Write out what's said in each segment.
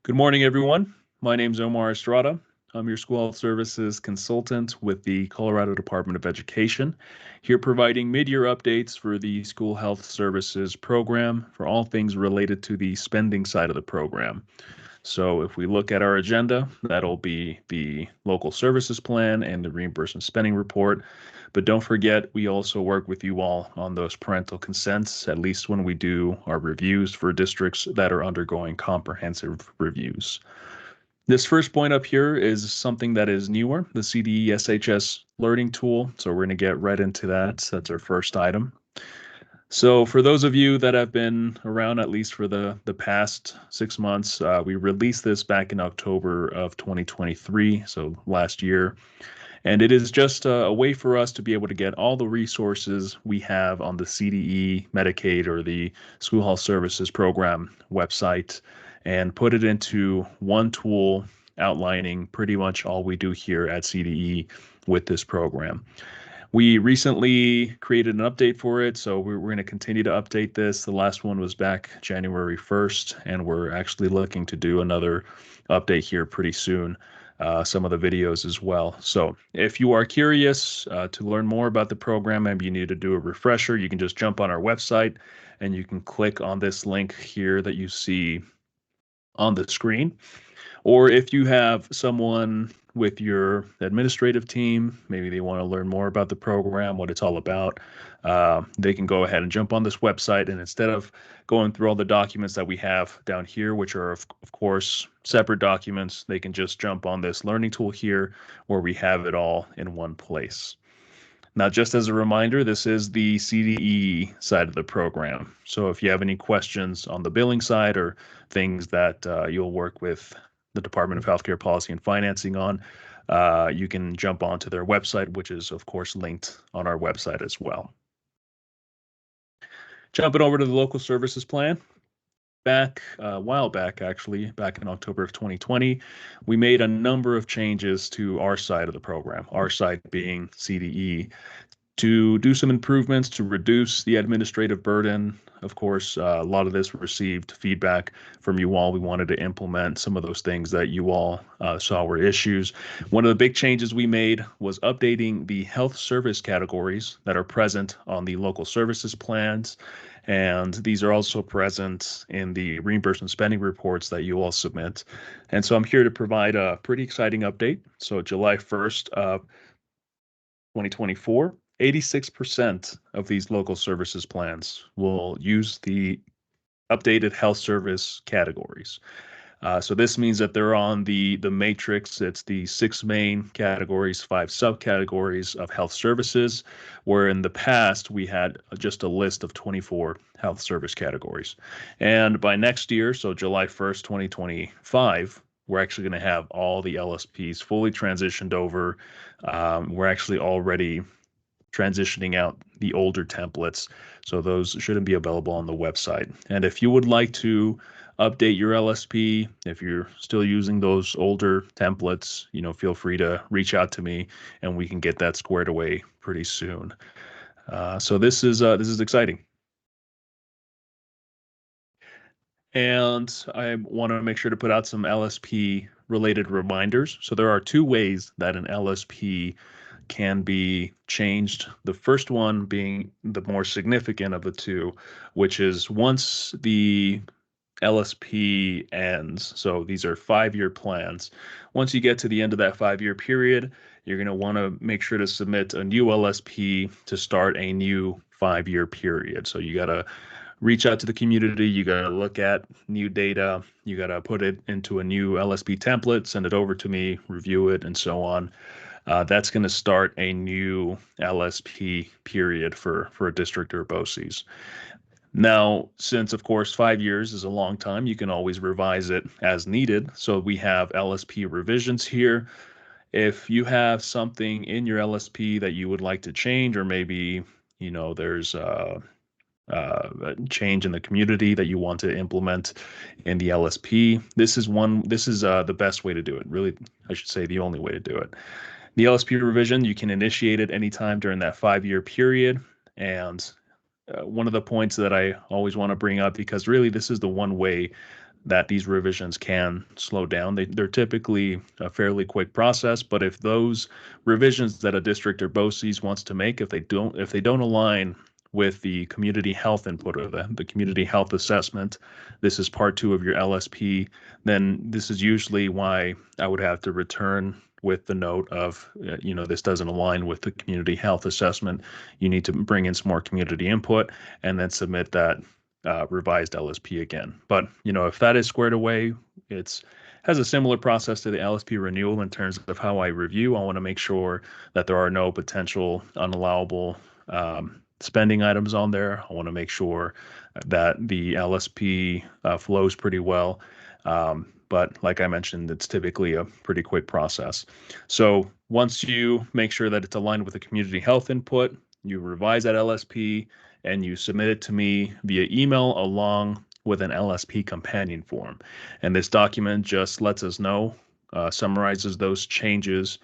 Good morning, everyone. My name is Omar Estrada. I'm your school health services consultant with the Colorado Department of Education, here providing mid-year updates for the school health services program for all things related to the spending side of the program. So if we look at our agenda, that'll be the local services plan and the reimbursement spending report. But don't forget, we also work with you all on those parental consents, at least when we do our reviews for districts that are undergoing comprehensive reviews. This first point up here is something that is newer, the CDE SHS learning tool. So we're going to get right into that. That's our first item. So for those of you that have been around at least for the past 6 months, we released this back in October of 2023, so last year. And it is just a way for us to be able to get all the resources we have on the CDE Medicaid or the School Health Services Program website and put it into one tool outlining pretty much all we do here at CDE with this program. We recently created an update for it, so we're going to continue to update this. The last one was back January 1st, and we're actually looking to do another update here pretty soon. Some of the videos as well. So if you are curious to learn more about the program, maybe you need to do a refresher, you can just jump on our website and you can click on this link here that you see on the screen. Or if you have someone with your administrative team, maybe they want to learn more about the program, what it's all about, they can go ahead and jump on this website. And instead of going through all the documents that we have down here, which are, of course, separate documents, they can just jump on this learning tool here where we have it all in one place. Now, just as a reminder, this is the CDE side of the program. So if you have any questions on the billing side or things that you'll work with the Department of Healthcare Policy and Financing on, you can jump onto their website, which is, of course, linked on our website as well. Jumping over to the local services plan. Back a while back, actually, back in October of 2020, we made a number of changes to our side of the program, our side being CDE, to do some improvements to reduce the administrative burden. Of course, a lot of this received feedback from you all. We wanted to implement some of those things that you all saw were issues. One of the big changes we made was updating the health service categories that are present on the local services plans. And these are also present in the reimbursement spending reports that you all submit. And so I'm here to provide a pretty exciting update. So July 1st, 2024, 86% of these local services plans will use the updated health service categories. So this means that they're on the matrix. It's the 6 main categories, 5 subcategories of health services, where in the past we had just a list of 24 health service categories. And by next year, so July 1st, 2025, we're actually going to have all the LSPs fully transitioned over. We're actually already transitioning out the older templates, so those shouldn't be available on the website. And if you would like to update your LSP, if you're still using those older templates, feel free to reach out to me and we can get that squared away pretty soon. So this is exciting. And I want to make sure to put out some LSP related reminders. So there are 2 ways that an LSP can be changed. The first one being the more significant of the 2, which is once the LSP ends. So these are 5-year plans. Once you get to the end of that 5-year period, you're going to want to make sure to submit a new LSP to start a new 5-year period. So you got to reach out to the community. You got to look at new data. You got to put it into a new LSP template, send it over to me, review it, and so on. That's going to start a new LSP period for a district or BOCES. Now, since of course 5 years is a long time, you can always revise it as needed. So we have LSP revisions here. If you have something in your LSP that you would like to change, or maybe there's a change in the community that you want to implement in the LSP, this is the best way to do it. Really, I should say the only way to do it. The LSP revision, you can initiate it anytime during that 5-year period. And one of the points that I always want to bring up, because really this is the one way that these revisions can slow down. They're typically a fairly quick process, but if those revisions that a district or BOCES wants to make, if they don't align with the community health input or the community health assessment, this is part two of your LSP, then this is usually why I would have to return with the note of, this doesn't align with the community health assessment. You need to bring in some more community input and then submit that revised LSP again. But if that is squared away, it's has a similar process to the LSP renewal in terms of how I review. I want to make sure that there are no potential unallowable spending items on there. I want to make sure that the LSP flows pretty well. But like I mentioned, it's typically a pretty quick process. So once you make sure that it's aligned with the community health input, you revise that LSP and you submit it to me via email along with an LSP companion form. And this document just lets us know, summarizes those changes,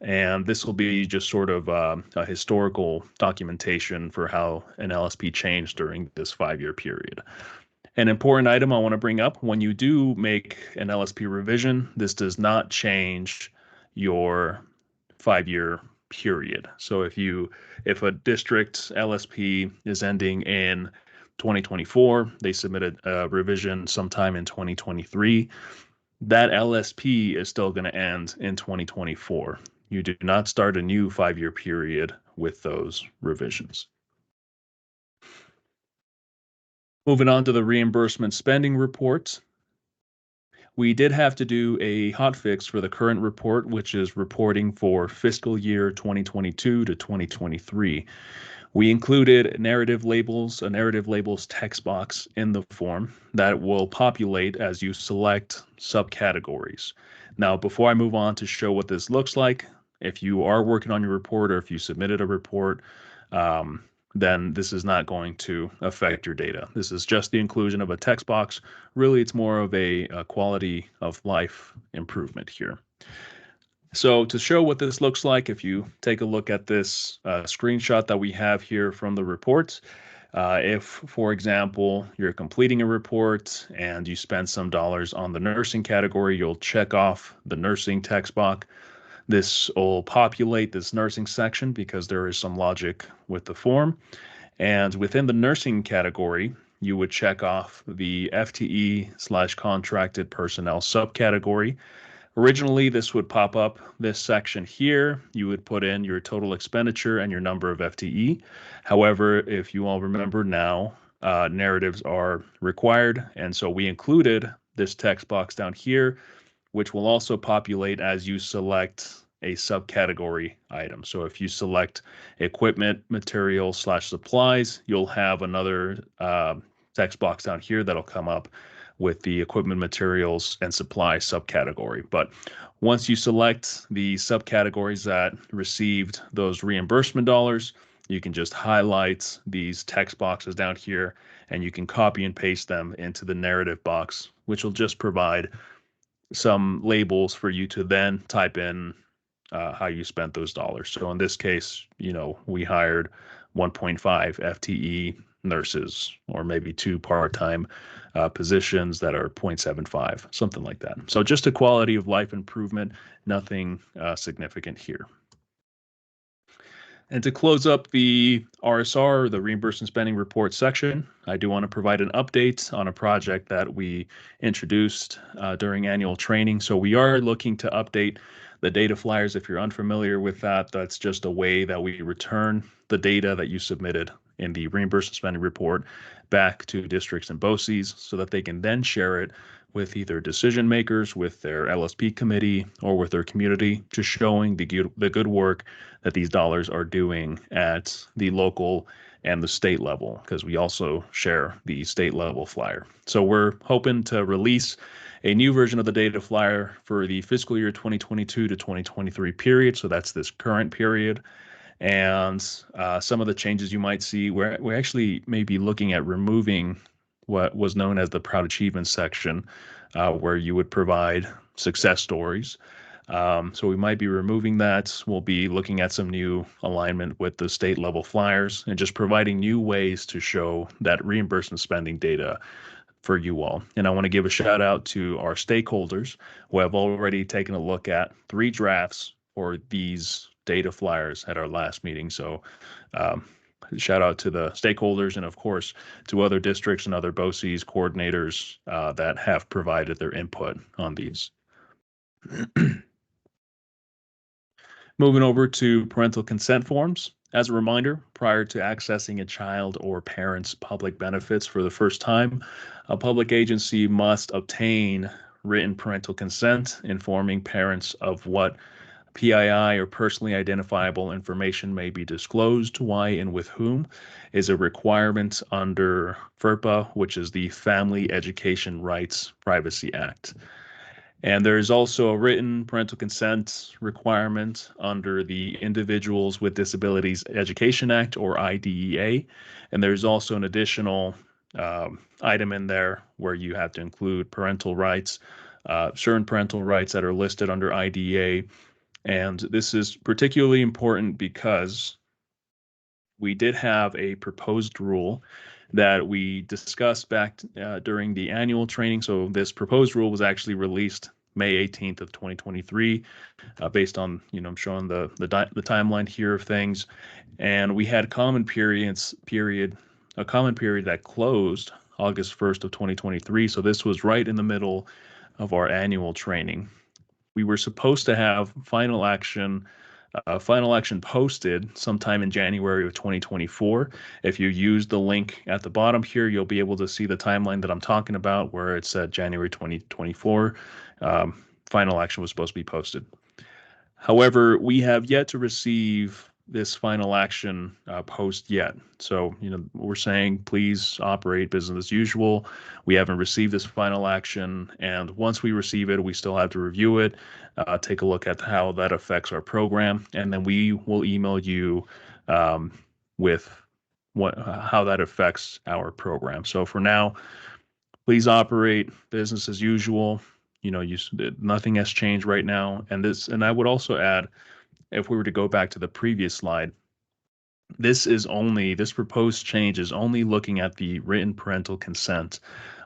and this will be just sort of a historical documentation for how an LSP changed during this 5-year period. An important item I want to bring up: when you do make an LSP revision, this does not change your 5-year period. So if a district LSP is ending in 2024, they submitted a revision sometime in 2023, that LSP is still going to end in 2024. You do not start a new 5-year period with those revisions. Moving on to the reimbursement spending report. We did have to do a hotfix for the current report, which is reporting for fiscal year 2022 to 2023. We included a narrative labels text box in the form that will populate as you select subcategories. Now, before I move on to show what this looks like, if you are working on your report or if you submitted a report, then this is not going to affect your data. This is just the inclusion of a text box. Really, it's more of a quality of life improvement here. So to show what this looks like, if you take a look at this screenshot that we have here from the report, if, for example, you're completing a report and you spend some dollars on the nursing category, you'll check off the nursing text box. This will populate this nursing section because there is some logic with the form. And within the nursing category, you would check off the FTE/contracted personnel subcategory. Originally, this would pop up this section here. You would put in your total expenditure and your number of FTE. However, if you all remember now, narratives are required. And so we included this text box down here, which will also populate as you select a subcategory item. So if you select equipment, materials/supplies, you'll have another text box down here that'll come up with the equipment, materials, and supplies subcategory. But once you select the subcategories that received those reimbursement dollars, you can just highlight these text boxes down here and you can copy and paste them into the narrative box, which will just provide some labels for you to then type in how you spent those dollars. So in this case, we hired 1.5 FTE nurses, or maybe 2 part-time positions that are 0.75, something like that. So just a quality of life improvement, nothing significant here. And to close up the RSR, the reimbursement spending report section, I do want to provide an update on a project that we introduced during annual training. So we are looking to update the data flyers. If you're unfamiliar with that, that's just a way that we return the data that you submitted in the reimbursement spending report back to districts and BOCES so that they can then share it with either decision makers, with their LSP committee, or with their community, just showing the good work that these dollars are doing at the local and the state level, because we also share the state level flyer. So we're hoping to release a new version of the data flyer for the fiscal year 2022 to 2023 period. So that's this current period. And some of the changes you might see, we actually may be looking at removing what was known as the Proud Achievements section, where you would provide success stories. So we might be removing that. We'll be looking at some new alignment with the state level flyers and just providing new ways to show that reimbursement spending data for you all. And I want to give a shout out to our stakeholders who have already taken a look at 3 drafts for these data flyers at our last meeting. So um, shout out to the stakeholders and of course to other districts and other BOCES coordinators that have provided their input on these. Moving over to parental consent forms. As a reminder, prior to accessing a child or parent's public benefits for the first time, a public agency must obtain written parental consent informing parents of what PII or personally identifiable information may be disclosed, why, and with whom is a requirement under FERPA, which is the Family Education Rights Privacy Act. And there is also a written parental consent requirement under the Individuals with Disabilities Education Act, or IDEA. And there's also an additional item in there where you have to include parental rights, certain parental rights that are listed under IDEA. And this is particularly important because we did have a proposed rule that we discussed back during the annual training. So this proposed rule was actually released May 18th of 2023, based on, I'm showing the timeline here of things. And we had a common period that closed August 1st of 2023. So this was right in the middle of our annual training. We were supposed to have final action posted sometime in January of 2024. If you use the link at the bottom here, you'll be able to see the timeline that I'm talking about where it said January 2024. Final action was supposed to be posted. However, we have yet to receive this final action post yet. So, we're saying please operate business as usual. We haven't received this final action, and once we receive it, we still have to review it, take a look at how that affects our program, and then we will email you with how that affects our program. So for now, please operate business as usual. Nothing has changed right now, and I would also add, if we were to go back to the previous slide, this proposed change is only looking at the written parental consent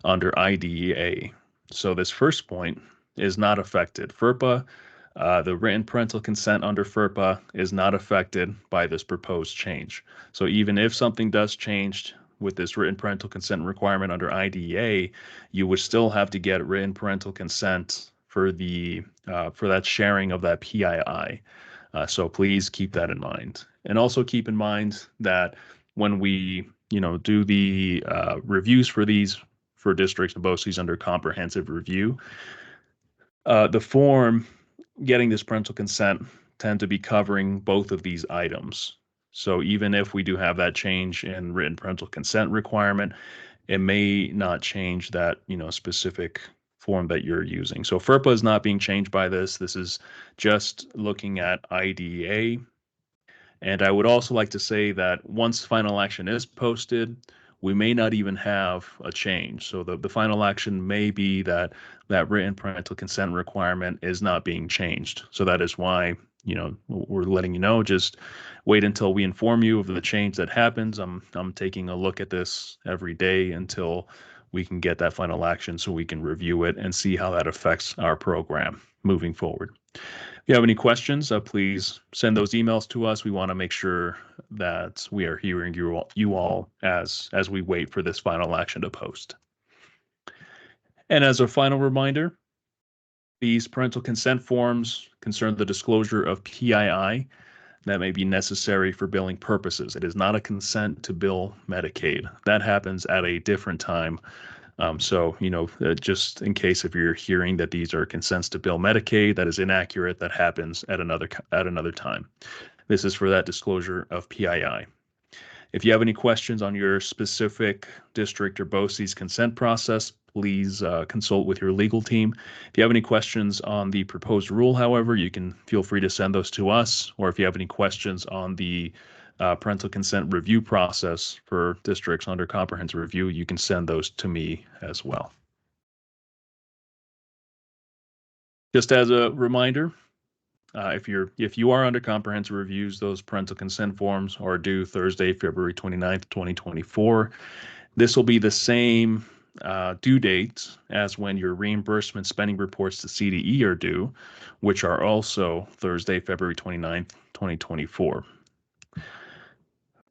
under IDEA. So this first point is not affected. FERPA, the written parental consent under FERPA is not affected by this proposed change. So even if something does change with this written parental consent requirement under IDEA, you would still have to get written parental consent for that sharing of that PII. So please keep that in mind. And also keep in mind that when we, do the reviews for districts and BOCES under comprehensive review, the form getting this parental consent tend to be covering both of these items. So even if we do have that change in written parental consent requirement, it may not change that, specific form that you're using. So FERPA is not being changed by this. This is just looking at IDEA. And I would also like to say that once final action is posted, we may not even have a change. So the final action may be that written parental consent requirement is not being changed. So that is why, we're letting you know, just wait until we inform you of the change that happens. I'm taking a look at this every day until we can get that final action so we can review it and see how that affects our program moving forward. If you have any questions, please send those emails to us. We want to make sure that we are hearing you all as we wait for this final action to post. And as a final reminder, these parental consent forms concern the disclosure of PII that may be necessary for billing purposes. It is not a consent to bill Medicaid. That happens at a different time. So, just in case if you're hearing that these are consents to bill Medicaid, that is inaccurate. That happens at another time. This is for that disclosure of PII. If you have any questions on your specific district or BOCES consent process, please consult with your legal team. If you have any questions on the proposed rule, however, you can feel free to send those to us. Or if you have any questions on the parental consent review process for districts under comprehensive review, you can send those to me as well. Just as a reminder, if you are under comprehensive reviews, those parental consent forms are due Thursday, February 29th, 2024. This will be the same due dates as when your reimbursement spending reports to CDE are due, which are also Thursday, February 29th, 2024.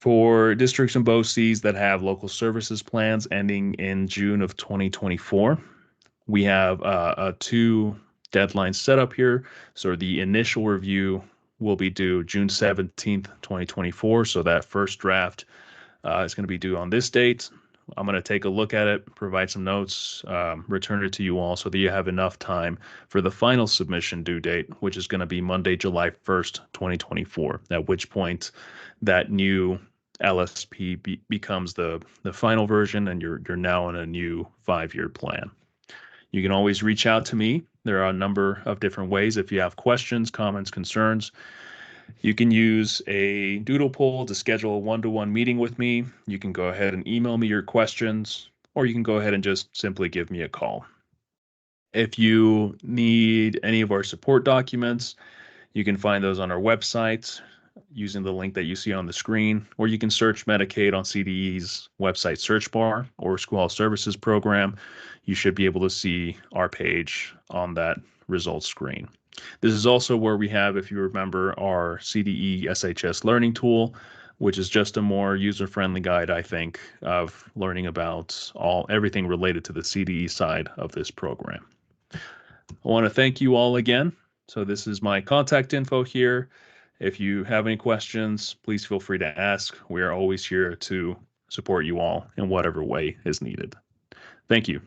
For districts and BOCES that have local services plans ending in June of 2024, we have two deadlines set up here. So the initial review will be due June 17th, 2024. So that first draft is going to be due on this date. I'm going to take a look at it, provide some notes, return it to you all so that you have enough time for the final submission due date, which is going to be Monday, July 1st, 2024, at which point that new LSP becomes the final version and you're now in a new 5-year plan. You can always reach out to me. There are a number of different ways. If you have questions, comments, concerns, you can use a doodle poll to schedule a one-to-one meeting with me. You can go ahead and email me your questions, or you can go ahead and just simply give me a call. If you need any of our support documents, you can find those on our website using the link that you see on the screen, or you can search Medicaid on CDE's website search bar or School Health Services Program. You should be able to see our page on that results screen. This is also where we have, if you remember, our CDE SHS learning tool, which is just a more user-friendly guide, I think, of learning about everything related to the CDE side of this program. I want to thank you all again. So this is my contact info here. If you have any questions, please feel free to ask. We are always here to support you all in whatever way is needed. Thank you.